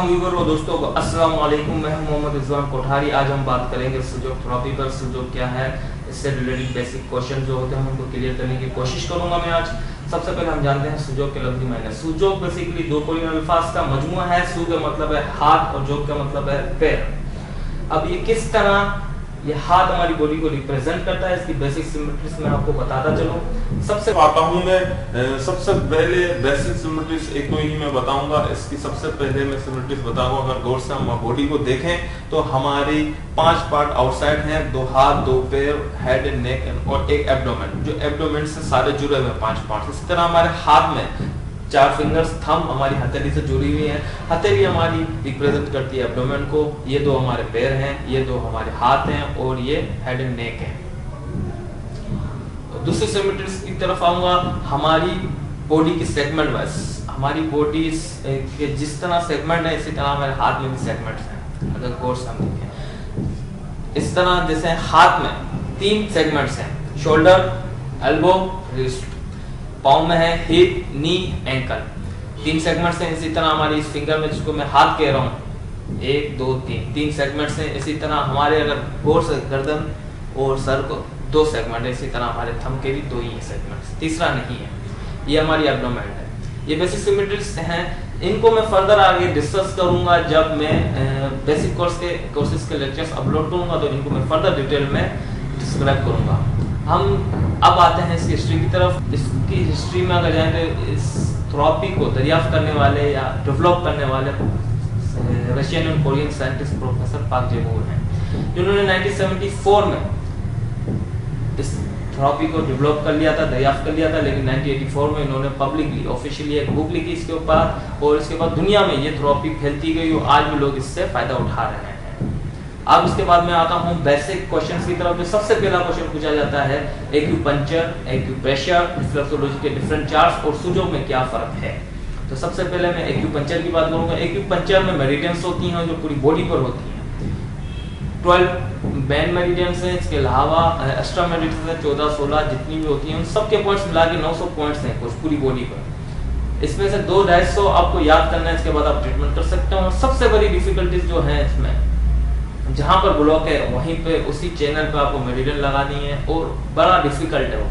तमाम व्यूअर और दोस्तों को अस्सलाम वालेकुम। मैं हूं मोहम्मद रिजवान कोठारी। आज हम बात करेंगे सुजोग थेरेपी पर। सुजोग क्या है, इससे रिलेटेड बेसिक क्वेश्चन जो होते हैं उनको क्लियर करने की कोशिश करूंगा मैं आज। सबसे पहले हम जानते हैं सुजोग के लफ्जी मायने। सुजोग बेसिकली दो कोरियन अल्फाज का मजमुआ है। सु का मतलब है हाथ और जोग का मतलब है पैर। अब ये किस तरह ये हाथ हमारी बॉडी को रिप्रेजेंट करता है, इसकी बेसिक सिमेट्रीज मैं आपको बताता चलूं। सबसे आता हूं मैं सबसे पहले बेसिक सिमेट्रीज एक तो ही मैं बताऊंगा। इसकी सबसे पहले मैं सिमेट्रीज बताऊंगा। अगर गौर से हम बॉडी को देखें तो हमारी 5 पार्ट आउटसाइड हैं, 2 हाथ, 2 पैर, हेड एंड नेक और एक एब्डोमेन, जो एब्डोमेन से सारे जुड़े हुए 5 पार्ट। इसी तरह हमारे हाथ में 4 फिंगर्स, थंब हमारी हथेली से जुड़ी हुई है। हथेली हमारी रिप्रेजेंट करती है एब्डोमेन को। ये 2 हमारे पैर हैं, ये 2 हमारे हाथ हैं और ये हेड एंड नेक है। दूसरी सिमेट्रीज की तरफ आऊंगा। हमारी बॉडी की सेगमेंट वाइज, हमारी बॉडी के जिस तरह सेगमेंट है इसी तरह हमारे हाथ में भी सेगमेंट्स हैं। अगर गौर से हम देखें इस तरह, जैसे हाथ में 3 सेगमेंट्स हैं, शोल्डर, एल्बो, रिस्ट। पाँव में है हिप, नी, एंकल, 3 सेगमेंट्स हैं। इसी तरह हमारी इस फिंगर में जिसको मैं हाथ कह रहा हूँ, 1 2 3 सेगमेंट्स हैं। इसी तरह हमारे अगर गौर से गर्दन और सर को 2 सेगमेंट है। इसी तरह हमारे थंब के भी 2 ही सेगमेंट्स, तीसरा नहीं है। ये हमारी एब्डोमेन है। ये बेसिक सिमेट्रीज हैं। इनको मैं फर्दर आगे डिस्कस करूंगा जब मैं बेसिक कोर्सेज के लेक्चर्स अपलोड करूंगा, तो इनको मैं फर्दर डिटेल में डिस्क्राइब करूंगा। हम अब आते हैं इसकी हिस्ट्री की तरफ। इसकी हिस्ट्री में अगर जाएं तो इस थेरेपी को दरियाफ्त करने वाले या डेवलप करने वाले रशियन और कोरियन साइंटिस्ट प्रोफेसर पाक जे-मूर हैं, जिन्होंने 1974 में इस थेरेपी को डेवलप कर लिया था, दरियाफ्त कर लिया था। लेकिन 1984 में इन्होंने पब्लिकली ऑफिशियली एक बुक लिखी इसके ऊपर, और इसके बाद दुनिया में ये थेरेपी फैलती गई और आज भी लोग इससे फायदा उठा रहे हैं। अब इसके बाद मैं आता हूँ बेसिक क्वेश्चंस की तरफ। जो सबसे पहला क्वेश्चन पूछा जाता है, एक्यूपंक्चर, एक्यूप्रेशर, रिफ्लेक्सोलॉजी के डिफरेंट चार्ट्स और सुजोग में क्या फर्क है। तो सबसे पहले मैं एक्यूपंक्चर की बात करूंगा। एक्यूपंक्चर में मेरिडियंस होती हैं जो पूरी बॉडी पर होती हैं। 12 बैंड मेरिडियंस हैं। इसके अलावा एक्स्ट्रा मेरिडियंस है 14-16 जितनी भी होती हैं, उन सबके पॉइंट्स मिला के 900 पॉइंट्स हैं कुछ पूरी बॉडी पर। इसमें से 200-250 आपको याद करना है, इसके बाद आप ट्रीटमेंट कर सकते हो। और सबसे बड़ी डिफिकल्टीज जो है इसमें, जहां पर ब्लॉक है वहीं पे उसी चैनल पे आपको मेरिडियन लगानी है, और बड़ा डिफिकल्ट है वो।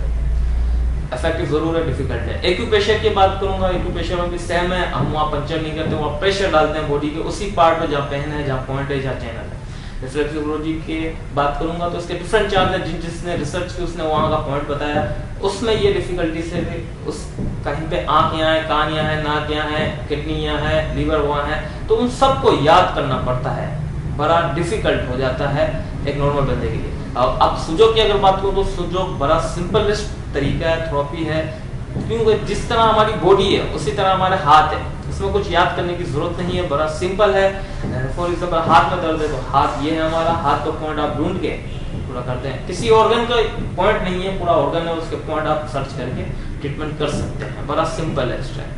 इफेक्टिव जरूर है, डिफिकल्ट है। एक्यूप्रेशर की बात करूंगा। एक्यूप्रेशर में भी सेम है। हम वहाँ पंचर नहीं करते, वहाँ प्रेशर डालते हैं बॉडी के उसी पार्ट पे जहाँ पेन है, जहाँ पॉइंट है, जहाँ चैनल है। रिफ्लेक्सोलॉजी की बात करूंगा तो इसके डिफरेंट चार्ज है। जिसने रिसर्च की उसने वहाँ का पॉइंट बताया। उसमें ये डिफिकल्टी से उस कहीं पे आंख यहाँ है, कान यहाँ है, नाक यहाँ है, किडनी यहाँ है, लीवर वहाँ है, तो उन सबको याद करना पड़ता है। बड़ा डिफिकल्ट हो जाता है एक नॉर्मल बंदे के लिए। अब सुजोग की अगर बात करूं तो सुजोग बड़ा सिंपलेस्ट तरीका है, थेरेपी है, क्योंकि जिस तरह हमारी बॉडी है उसी तरह हमारे हाथ है। इसमें कुछ याद करने की जरूरत नहीं है, बड़ा सिंपल है। फॉर एग्जांपल हाथ में दर्द है तो हाथ ये है हमारा, हाथ का पॉइंट आप ढूंढ के पूरा करते हैं। किसी ऑर्गन का पॉइंट नहीं है, पूरा ऑर्गन है, उसके पॉइंट आप सर्च करके ट्रीटमेंट कर सकते हैं। बड़ा सिंपल है।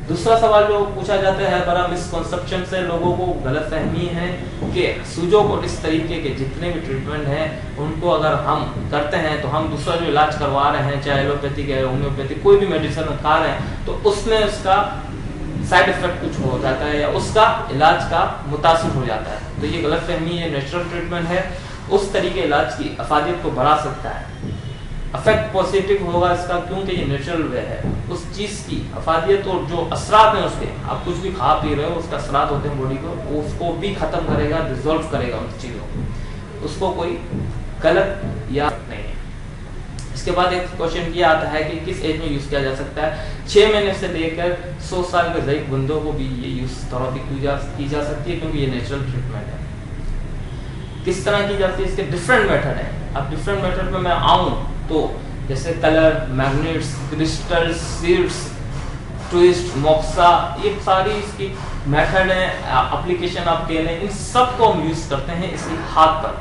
दूसरा सवाल जो पूछा जाता है, बड़ा मिसकंसेप्शन से लोगों को गलतफहमी है कि सुजोग और इस तरीके के जितने भी ट्रीटमेंट हैं उनको अगर हम करते हैं तो हम दूसरा जो इलाज करवा रहे हैं, चाहे एलोपैथिक है, होम्योपैथिक, कोई भी मेडिसिन खा रहे हैं, तो उसमें उसका साइड इफेक्ट कुछ हो जाता है या उसका इलाज का मुतासिर हो जाता है। तो ये गलतफहमी है। नेचुरल ट्रीटमेंट है, उस तरीके इलाज की अफादियत को बढ़ा सकता है। इफेक्ट पॉजिटिव होगा इसका, क्योंकि ये नेचुरल वे है। उस चीज की अफादियत और जो असरात हैं उसके, आप कुछ भी खा पी रहे हो उसका असरात होते हैं बॉडी को, उसको भी खत्म करेगा, डिसॉल्व करेगा उन चीजों को। उसको कोई गलत या नहीं है। इसके बाद एक क्वेश्चन ये आता है कि किस एज में यूज किया जा सकता है। 6 महीने से लेकर 100 साल के ज़ईफ बंदों को भी ये यूज थेरेपी की जा सकती है, क्योंकि ये नेचुरल ट्रीटमेंट है। किस तरह की जाती है, इसके डिफरेंट मेथड है। अब डिफरेंट मेथड पे मैं आऊं तो जैसे colour, magnets, crystals, seeds, twist, moxa, ये सारी इसकी मेथड है, एप्लीकेशन आप कह लें। इन सब को हम यूज करते हैं इसी हाथ पर,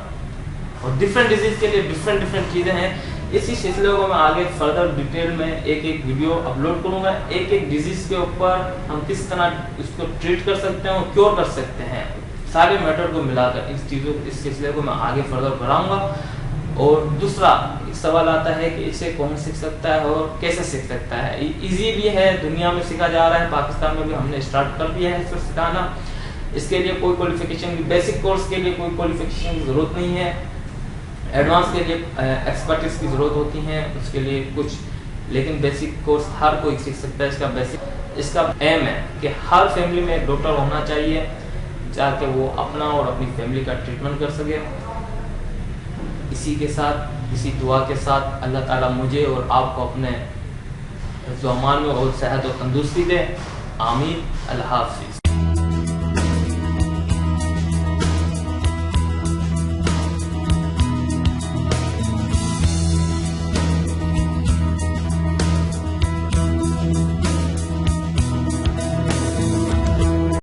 और डिफरेंट डिजीज के लिए डिफरेंट चीजें हैं। इसी सिलसिले को मैं आगे फर्दर डिटेल में एक वीडियो अपलोड करूंगा। एक डिजीज के ऊपर हम किस तरह इसको ट्रीट कर सकते हैं और क्योर कर सकते हैं, सारे मेथड को मिलाकर इस सिलसिले को मैं आगे फर्दर बढ़ाऊंगा। और दूसरा सवाल आता है कि इसे कौन सीख सकता है और कैसे सीख सकता है। इजी भी है, दुनिया में सीखा जा रहा है, पाकिस्तान में भी हमने स्टार्ट कर दिया है इसे सिखाना। इसके लिए कोई क्वालिफिकेशन, बेसिक कोर्स के लिए कोई क्वालिफिकेशन की ज़रूरत नहीं है, एडवांस के लिए एक्सपर्टीज की ज़रूरत होती है, उसके लिए कुछ, लेकिन बेसिक कोर्स हर कोई सीख सकता है। इसका एम है कि हर फैमिली में एक डॉक्टर होना चाहिए ताकि वो अपना और अपनी फैमिली का ट्रीटमेंट कर सके। इसी के साथ, इसी दुआ के साथ अल्लाह ताला मुझे और आपको अपने ज़ुबान में और सेहत और तंदुरुस्ती दे। आमीन। अल्लाह हाफ़िज़।